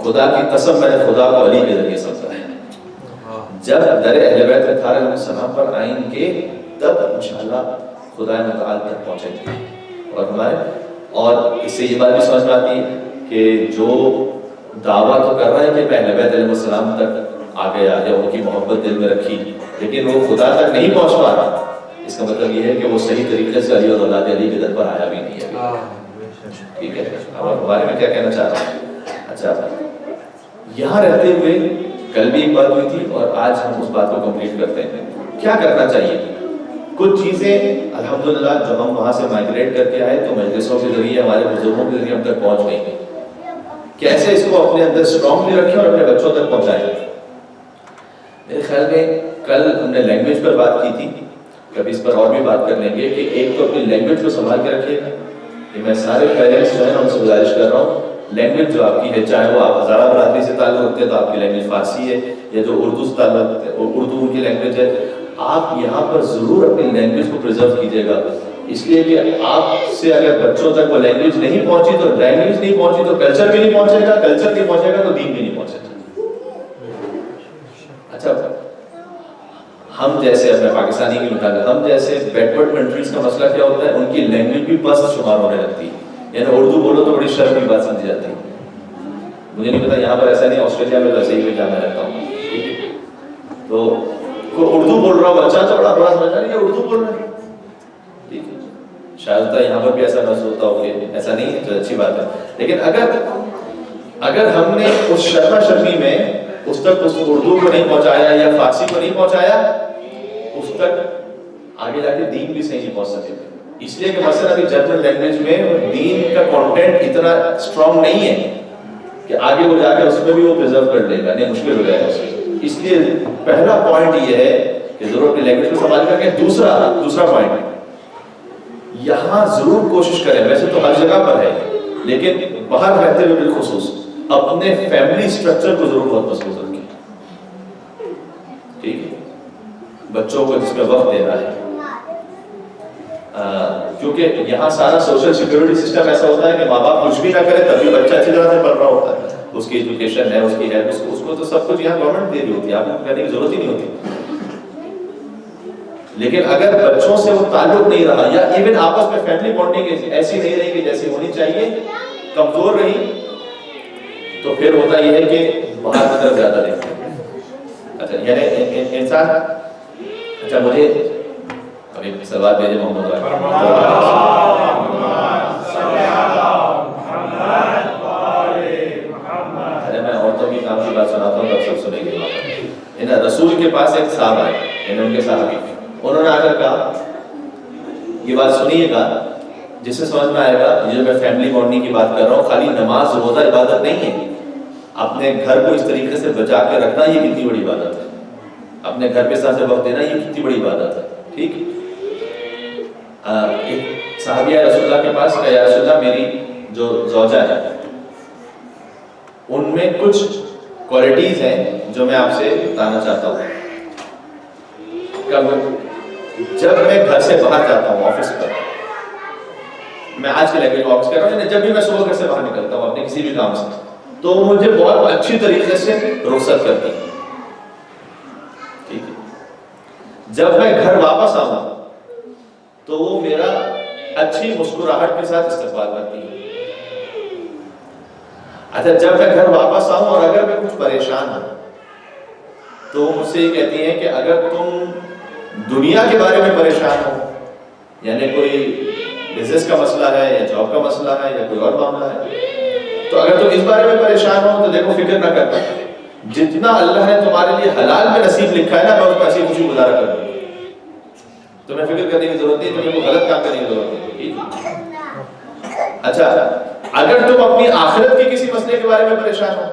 خدا کی قسم میں نے خدا کو علی کے ذریعے سمجھا ہے. جب در اہل بیت علیہ السلام پر آئیں گے تب انشاءاللہ خدا متعال تک پہنچیں گے. اور ہمارے اور اس سے یہ بات بھی سمجھ میں آتی ہے کہ جو دعویٰ تو کر رہا ہے کہ میں اہل بیت علیہ السلام تک آ گیا یا ان کی محبت دل میں رکھی، لیکن وہ خدا تک نہیں پہنچ پا رہا، اس کا مطلب یہ ہے کہ وہ صحیح طریقے سے علی اور اولاد علی کے در پر آیا بھی نہیں ہے. ٹھیک ہے، اور ہمارے میں کیا کہنا چاہ رہا ہوں. اچھا، یہاں رہتے ہوئے کل بھی ایک بات ہوئی تھی اور آج ہم اس بات کو کمپلیٹ کرتے ہیں. کیا کرنا چاہیے؟ کچھ چیزیں الحمدللہ جو ہم وہاں سے مائگریٹ کر کے آئے تو مجلسوں کے ذریعے ہمارے بزرگوں کے ذریعے ہم تک پہنچ گئی ہیں. کیسے اس کو اپنے اندر اسٹرانگلی رکھیں اور اپنے بچوں تک پہنچائیں. میرے خیال میں کل ہم نے لینگویج پر بات کی تھی، کبھی اس پر اور بھی بات کر لیں گے کہ ایک تو اپنی لینگویج کو سنبھال کے رکھیے گا. کہ میں سارے پیرنٹس جو ہیں ان سے گزارش کر رہا ہوں، لینگویج جو آپ کی ہے، چاہے وہ آپ ہزارہ برادری سے تعلق رکھتے ہیں تو آپ کی لینگویج فارسی ہے، یا جو اردو سے تعلق رکھتے ہیں اردو ان کی لینگویج ہے، آپ یہاں پر ضرور اپنی لینگویج کو پریزرو کیجیے گا. اس لیے کہ آپ سے اگر بچوں تک وہ لینگویج نہیں پہنچی تو لینگویج نہیں پہنچی تو کلچر بھی نہیں پہنچے گا، کلچر نہیں پہنچے گا تو دین بھی نہیں پہنچے گا. اچھا، ہم جیسے اپنے پاکستانی کی مثال، ہم جیسے بیکورڈ کنٹریز کا مسئلہ کیا ہوتا ہے، ان کی لینگویج بھی پست شمار ہونے لگتی ہے. یعنی اردو بولو تو بڑی شرم کی بات سمجھی جاتی ہے. مجھے نہیں پتا یہاں پر ایسا نہیں، آسٹریلیا میں تو ایسے ہی میں جانا رہتا ہوں. تو کوئی اردو بول رہا ہو بچہ تو بڑا سمجھ رہا ہے کہ اردو بول رہا ہے. ٹھیک ہے، شاید یہاں پر بھی ایسا محسوس ہوتا ہو کہ ایسا نہیں ہے، تو اچھی بات ہے. لیکن اگر ہم نے اس شرما شرمی میں اس تک اس اردو کو نہیں پہنچایا یا فارسی کو نہیں پہنچایا، اس تک آگے جا کے دین بھی صحیح نہیں پہنچ سکے. اس لیے کہ مثلا ابھی جرمن لینگویج میں دین کا کانٹینٹ اتنا اسٹرانگ نہیں ہے کہ آگے وہ جا کے اس میں بھی وہ پریزرو کر لے گا، نہیں مشکل ہو جائے گا اس میں. اس لیے پہلا پوائنٹ یہ ہے کہ ضرور اپنی لینگویج کو سنبھال کر کے. دوسرا پوائنٹ، یہاں ضرور کوشش کریں، ویسے تو ہر جگہ پر ہے لیکن باہر رہتے ہوئے بالخصوص اپنے فیملی سٹرکچر کو ضرور بہت مضبوط رکھیں. ٹھیک ہے، بچوں کو جس میں وقت دینا ہے، کیونکہ یہاں سارا سوشل سیکورٹی سسٹم ایسا ہوتا ہے کہ ماں باپ کچھ بھی نہ کرے تب بھی بچہ اچھی طرح سے پڑھ رہا ہوتا ہے. اس کی ایجوکیشن ہے، اس کی ہیلتھ، اس کو تو سب کچھ یہاں گورنمنٹ دے رہی ہوتی ہے، آپ کو کرنے کی ضرورت ہی نہیں ہوتی. لیکن اگر بچوں سے وہ تعلق نہیں رہا یا ایون آپس میں فیملی بانڈنگ ایسی نہیں رہی کہ جیسی ہونی چاہیے، کمزور رہی، تو پھر ہوتا یہ ہے کہ باہر کی طرف زیادہ دیکھتے ہیں. اچھا، یعنی انسان، اچھا مجھے ابھی سوال بھیجے محمد میں عورتوں کی کام کی بات سناتا ہوں، تب سب سنیں گے. رسول کے پاس ایک صاحب آئے، ان کے صحابی، انہوں نے آ کر کہا، یہ بات سنیے گا جس سے سمجھ میں آئے گا جو میں فیملی بانڈنگ کی بات کر رہا ہوں، خالی نماز روزہ عبادت نہیں ہے. اپنے گھر کو اس طریقے سے بچا کے رکھنا یہ کتنی بڑی عبادت ہے. اپنے گھر پہ ساتھ وقت دینا یہ کتنی بڑی عبادت ہے. ٹھیک، ایک صحابیہ رسول اللہ کے پاس کہ یا رسول اللہ، میری جو زوجہ ہے ان میں کچھ کوالٹیز ہیں جو میں آپ سے بتانا چاہتا ہوں. جب میں گھر سے باہر جاتا ہوں آفس پر، میں آج کے لینگویج میں آفس کر رہا ہوں، جب بھی میں صبح گھر سے باہر نکلتا ہوں اپنے کسی بھی کام سے، تو مجھے بہت اچھی طریقے سے رخصت کرتی ہے، ٹھیک ہے۔ جب میں گھر واپس آؤں تو وہ میرا اچھی مسکراہٹ کے ساتھ استقبال کرتی ہے۔ اچھا، جب میں گھر واپس آؤں اور اگر میں کچھ پریشان ہوں تو وہ مجھ سے یہ کہتی ہیں کہ اگر تم دنیا کے بارے میں پریشان ہو، یعنی کوئی بزنس کا مسئلہ ہے یا جاب کا مسئلہ ہے یا کوئی اور معاملہ ہے، تو اگر تم اس بارے میں پریشان ہو تو دیکھو فکر نہ کرنا، جتنا اللہ نے تمہارے لیے حلال میں نصیب لکھا ہے نا، میں اس میں ایسی خوشی گزارا کروں گی، تمہیں فکر کرنے کی ضرورت نہیں، تمہیں کوئی غلط کام کرنے کی ضرورت نہیں۔ اچھا، اگر تم اپنی آخرت کے کسی مسئلے کے بارے میں پریشان ہو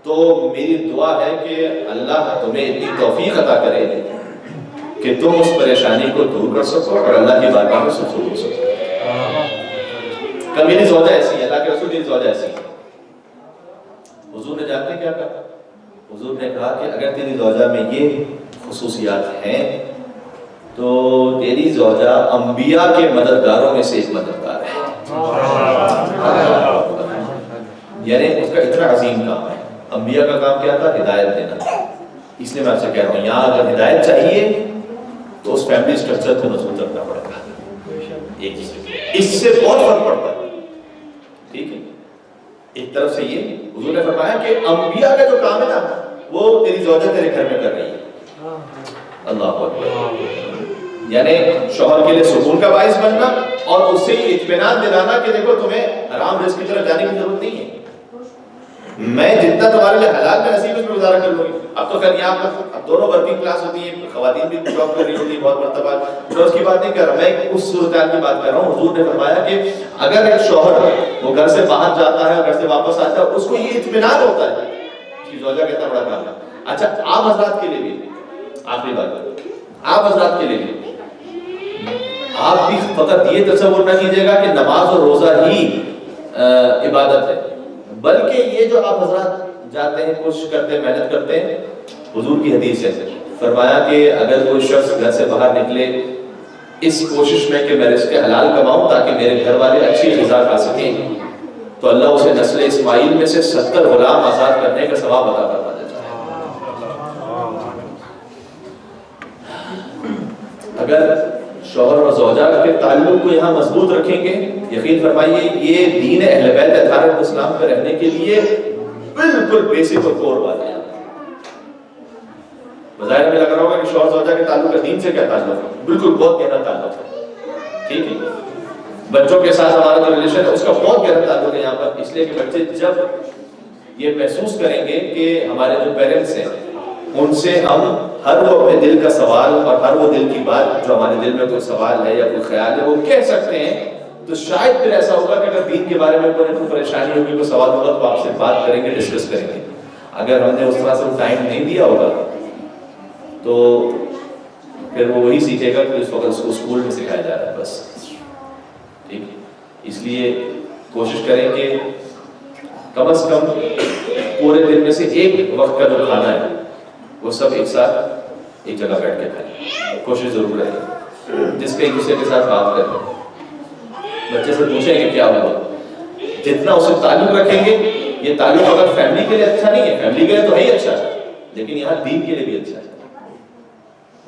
تو میری دعا ہے کہ اللہ تمہیں اتنی توفیق عطا کرے کہ تم اس پریشانی کو دور کر سکو اور اللہ کی بارگاہ میں سکون ہو سکو۔ کہ میری زوجہ ایسی ہے، اللہ کے رسول کی زوجہ ایسی ہے۔ حضور نے جانتے کیا کہا؟ حضور نے کہا کہ اگر تیری زوجہ میں یہ خصوصیات ہیں تو تیری زوجہ انبیاء کے مددگاروں میں سے ایک مددگار ہے، یعنی اس کا اتنا عظیم کام ہے۔ انبیاء کا کام کیا تھا؟ ہدایت دینا۔ اس لیے میں آپ سے کہہ رہا ہوں، یہاں اگر ہدایت چاہیے تو اس فیملی سٹرکچر کو مضبوط رکھنا پڑے گا، اس سے بہت فرق پڑتا ہے، ٹھیک ہے۔ ایک طرف سے یہ حضور نے فرمایا کہ انبیاء کا جو کام ہے نا وہ تیری زوجہ تیرے گھر میں کر رہی ہے، اللہ اکبر، یعنی شوہر کے لیے سکون کا باعث بننا اور اس سے یہ اطمینان دلانا کہ دیکھو تمہیں حرام رزق کی طرف جانے کی ضرورت نہیں ہے، میں جتنا تمہارے لیے حلال میں نصیب اس میں گزارا کر لوں گی۔ اب تو خیر یہاں پر اب دونوں ورکنگ کلاس ہوتی ہیں، خواتین بھی جاب کر رہی ہوتی ہیں بہت مرتبہ، میں اس کی بات نہیں کر رہا، میں اس صورتحال کی بات کر رہا ہوں۔ حضور نے فرمایا کہ اگر ایک شوہر وہ گھر سے باہر جاتا ہے اور گھر سے واپس آتا ہے، اس کو یہ اطمینان ہوتا ہے اس کی زوجہ کتنا بڑا کام ہے۔ اچھا، آپ حضرات کے لیے بھی آخری بات، آپ حضرات کے لیے بھی آپ بھی فقط یہ تصور نہ کیجیے گا کہ نماز اور روزہ ہی عبادت ہے، بلکہ یہ جو آپ حضرات جاتے ہیں، کوشش کرتے ہیں، محنت کرتے ہیں، حضور کی حدیث ہے، فرمایا کہ اگر کوئی شخص گھر سے باہر نکلے اس کوشش میں کہ میں رزق حلال کماؤں تاکہ میرے گھر والے اچھی غذا کھا سکیں، تو اللہ اسے نسل اسماعیل میں سے 70 غلام آزاد کرنے کا ثواب عطا فرما دیتا ہے۔ اگر شوہر اور زوجہ کے تعلق کو یہاں مضبوط رکھیں گے، یقین فرمائیے یہ دین اہل بیت اطہار اسلام پر رہنے کے لیے بالکل بیسک اور کور بات ہے۔ بظاہر میں لگ رہا ہوگا کہ شوہر زوجہ کے تعلق کا دین سے کیا تعلق ہے، بالکل بہت گہرا تعلق ہے، ٹھیک ہے۔ بچوں کے ساتھ ہمارا جو ریلیشن ہے اس کا بہت گہرا تعلق ہے یہاں پر، اس لیے کہ بچے جب یہ محسوس کریں گے کہ ہمارے جو پیرنٹس ہیں ان سے ہم ہر وہ اپنے دل کا سوال اور ہر وہ دل کی بات جو ہمارے دل میں کوئی سوال ہے یا کوئی خیال ہے وہ کہہ سکتے ہیں، تو شاید پھر ایسا ہوگا کہ اگر دین کے بارے میں کوئی پریشانی ہوگی، کوئی سوال ہوگا تو آپ سے بات کریں گے، ڈسکس کریں گے۔ اگر ہم نے اس طرح سے ٹائم نہیں دیا ہوگا تو پھر وہ وہی سیکھے گا کہ اس وقت اس کو اسکول میں سکھایا جا رہا ہے بس، ٹھیک ہے۔ اس لیے کوشش کریں کہ کم از کم پورے دن میں سے ایک وقت کا جو کھانا ہے وہ سب ایک ساتھ ایک جگہ بیٹھ کے کھائیں، کوشش ضرور رہے، جس کے ایک دوسرے کے ساتھ بات کریں، بچے سے پوچھیں کہ کیا ہوا، جتنا اسے تعلق رکھیں گے، یہ تعلق اگر فیملی کے لیے اچھا نہیں ہے، فیملی کے لیے تو ہے ہی اچھا ہے، لیکن یہاں دین کے لیے بھی اچھا ہے۔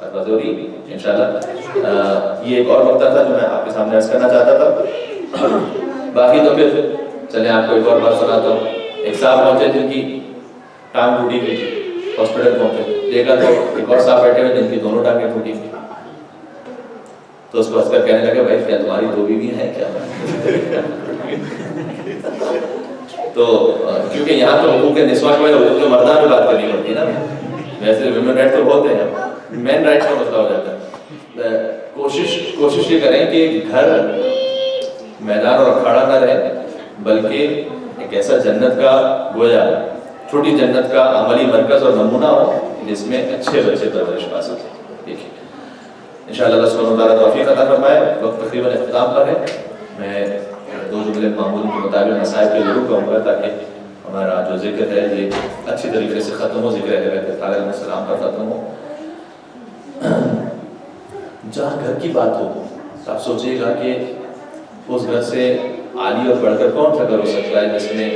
بات ہو رہی انشاءاللہ۔ یہ ایک اور نقطہ تھا جو میں آپ کے سامنے عرض کرنا چاہتا تھا، باقی تو پھر چلیں آپ کو ایک اور بات سناتا ہوں۔ ایک صاحب پہنچے جن کی ٹانگ ٹوٹی ہوئی تھی، ہاسپٹل پہنچے، دیکھا تو ایک اور صاحب بیٹھے ہوئے جن کی دونوں ٹانگیں ٹوٹی ہوئی، تو اس کو ہنس کر کہنے لگے بھائی کیا تمہاری دو بیویاں ہیں کیا؟ تو کیونکہ یہاں تو حقوق نسواں میں حقوق مردان میں بات کرنی پڑتی ہے نا، ویسے ویمن رائٹ تو ہوتے ہیں، مین رائٹ کا مسئلہ ہو جاتا ہے۔ کوشش یہ کریں کہ گھر میدان اور اکھاڑا نہ رہے، بلکہ ایک ایسا جنت کا گویا چھوٹی جنت کا عملی مرکز اور نمونہ ہو جس میں اچھے بچے پرورش پا سکیں۔ دیکھیے انشاءاللہ اللہ سبحانہ وتعالیٰ توفیق عطا فرمائے۔ وقت تقریباً اختتام پر ہے، میں دو جملے معمول کے مطابق مسائل کے ضرور کہوں گا تاکہ ہمارا جو ذکر ہے یہ اچھی طریقے سے ختم ہو، ذکر اہل بیت علیہ السلام پر ختم ہو۔ جہاں گھر کی بات ہو تو آپ سوچیے گا کہ اس گھر سے عالی اور بڑھ کر کون سا گھر ہو سکتا ہے جس میں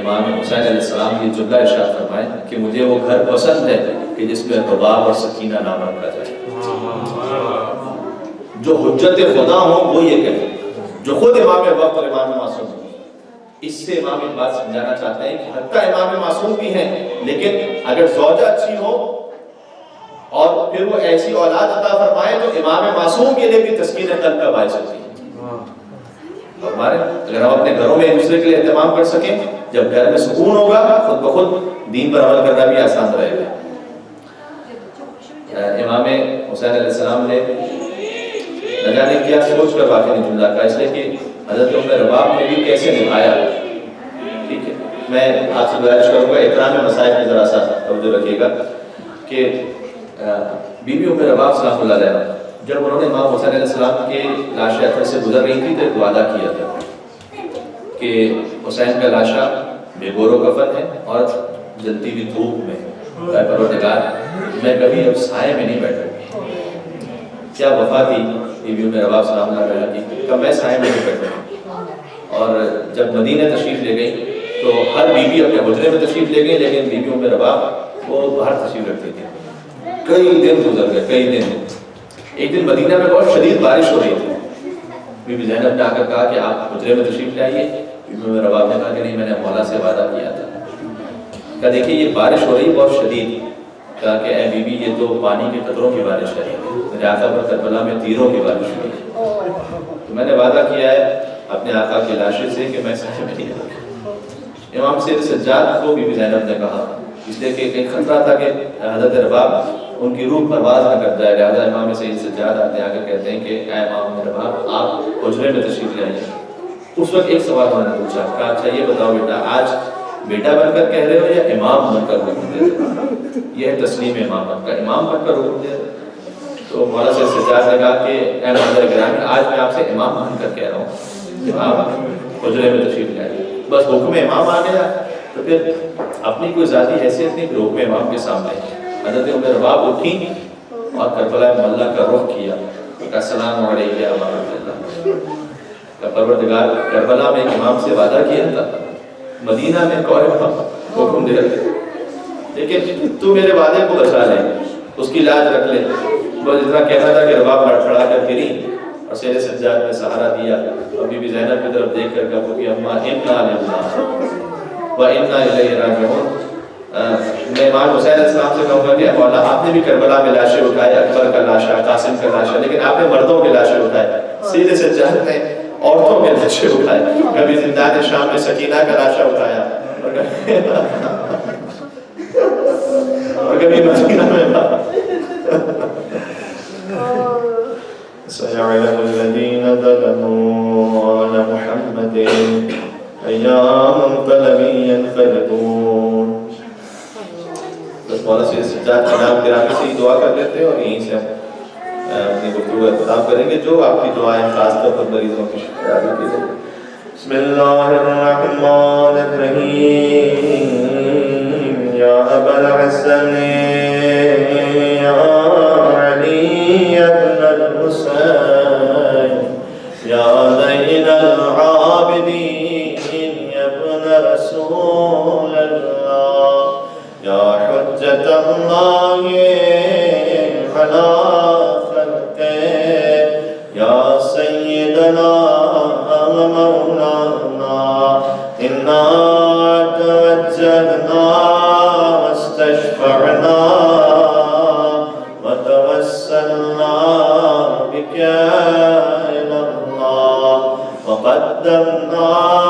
امام حسین علیہ السلام یہ جملہ ارشاد فرمائے کہ مجھے وہ گھر پسند ہے کہ جس میں رباب اور سکینہ نام رکھا جائے. جو حجت خدا ہو وہ یہ کہے، جو خود امام وقت اور امام معصوم ہو. اس سے امام ایک بات سمجھانا چاہتے ہیں کہ حتیٰ امام معصوم بھی ہیں، لیکن اگر زوجہ اچھی ہو اور پھر وہ ایسی اولاد عطا فرمائے تو امام معصوم کے لیے بھی تسکین قلب کا باعث ہوتی ہے. اور ہمارے اگر ہم اپنے گھروں میں ایک دوسرے کے لیے اہتمام کر سکیں، جب گھر میں سکون ہوگا خود بخود دین پر عمل کرنا بھی آسان رہے گا. امام حسین علیہ السلام نے نہ جانے کیا سوچ کر واقعہ نہیں جملہ کا، اس لیے کہ حضرت ام رباب نے بھی کیسے نبھایا. ٹھیک ہے، میں آپ سے گزارش کروں گا احترام مسائل میں ذرا سا توجہ رکھیے گا کہ بی بی ام رباب سلام اللہ علیہ جب انہوں نے امام حسین علیہ السلام کے لاش اتھر سے گزر رہی تھی تو ایک وعدہ کیا تھا کہ حسین کا لاشا بے گور و کفن ہے اور جلتی ہوئی دھوپ میں، اے پروردگار میں کبھی اب سائے میں نہیں بیٹھوں. کیا وفا تھی بی بی ام رباب سلام اللہ علیہ کی، کب میں سائے میں نہیں بیٹھوں. اور جب مدینہ تشریف لے گئی تو ہر بی بی اپنے حجرے میں تشریف لے گئی، لیکن بی بی ام رباب وہ باہر تشریف رکھتی تھی. کئی دن گزر گئے، کئی دن. ایک دن مدینہ میں بہت شدید بارش ہو رہی تھی. بی بی زینب نے آ کر کہا کہ آپ حجرے میں تشریف لے آئیے. بی بی ام رباب نے کہا کہ نہیں، میں نے مولا سے وعدہ کیا تھا. کہا دیکھیے یہ بارش ہو رہی بہت شدید. کہا کہ اے بی بی یہ تو پانی کے قطروں کی بارش ہے، میرے آقا پر کربلا میں تیروں کی بارش ہوئی. تو میں نے وعدہ کیا ہے اپنے آقا کے لاشے سے کہ میں سائے میں نہیں رہوں. امام سید سجاد کو بی بی زینب نے کہا، اس لیے کہ ایک خطرہ تھا کہ حضرت رباب ان کی روح پرواز نہ کر جائے. لہٰذا امام سید سجاد آتے آ کر کہتے ہیں کہ اے امام رباب آپ حجرے میں تشریف لے آئیے. اس وقت ایک سوال انہوں نے پوچھا، کہا اچھا یہ بتاؤ بیٹا آج بیٹا بن کر کہہ رہے ہو یا امام بن کر حکم دے رہے ہو؟ یہ ہے تسلیم امامت کا، امام بن کر حکم دے رہے ہو. تو مولانا سید سجاد نے کہا کہ اے معذر گرامی آج میں آپ سے امام بن کر کہہ رہا ہوں کہ آپ حجرے میں تشریف لے آئیے. بس حکم امام آ گیا تو پھر اپنی کوئی ذاتی حیثیت نہیں، پھر حکم امام کے سامنے حضرت ام رباب اٹھی اور کربلا معلیٰ کا رخ کیا. السلام علیکم یا ابا عبداللہ. کہ پروردگار کربلا میں امام سے وعدہ کیا تھا، مدینہ میں کون امام حکم دے رہے، لیکن تو میرے وعدے کو بچا لے، اس کی لاج رکھ لے. بس اتنا کہنا تھا کہ رباب لڑکھڑا کر گری اور سید سجاد نے سہارا دیا. اور بی بی زینب کی طرف دیکھ کر کہا کہ اما انا للہ و انا الیہ راجعون. میں امام حسین علیہ السلام سے کہوں گا کہ مولا آپ نے بھی کربلا میں لاشیں اٹھائے، اکبر کا لاشا، قاسم کا لاشا، لیکن آپ نے مردوں کے لاشیں اٹھائے. سید سجاد نے عورتوں کے لاشیں اٹھائے. کبھی زندان شام میں سکینہ کا لاشا اٹھایا اور کبھی مدینہ میں. سيعلم الذين ظلموا على محمد أيام منقلب ينقلبون. بس مولانا سید سجاد کا نام گرامی سے ہی دعا کر لیتے ہیں اور یہیں سے ہم اپنی گفتگو کا اختتام کریں گے. جو آپ کی دعائیں خاص طور پر مریضوں کی شفا کے لیے. بسم الله الرحمن الرحيم. يا أبا الحسن يا علي بن الحسين يا زين العابدين يا ابن رسول الله يا حجة الله على خلقه يا سيدنا مولانا إنا توجهنا واستشفعنا وتوسلنا بك إلى الله وقدمناك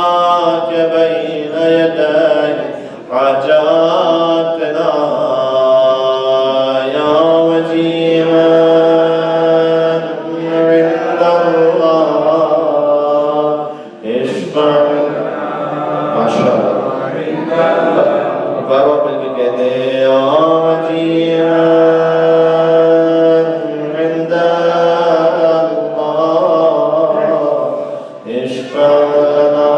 بين يدي حاجاتنا يا وجيها عند الله اشفع. ما شاء الله بار بار مل کے کہتے ہیں یا وجیہا عند اللہ اشفع لنا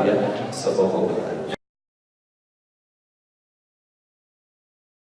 دیا، سبق کو بتایا.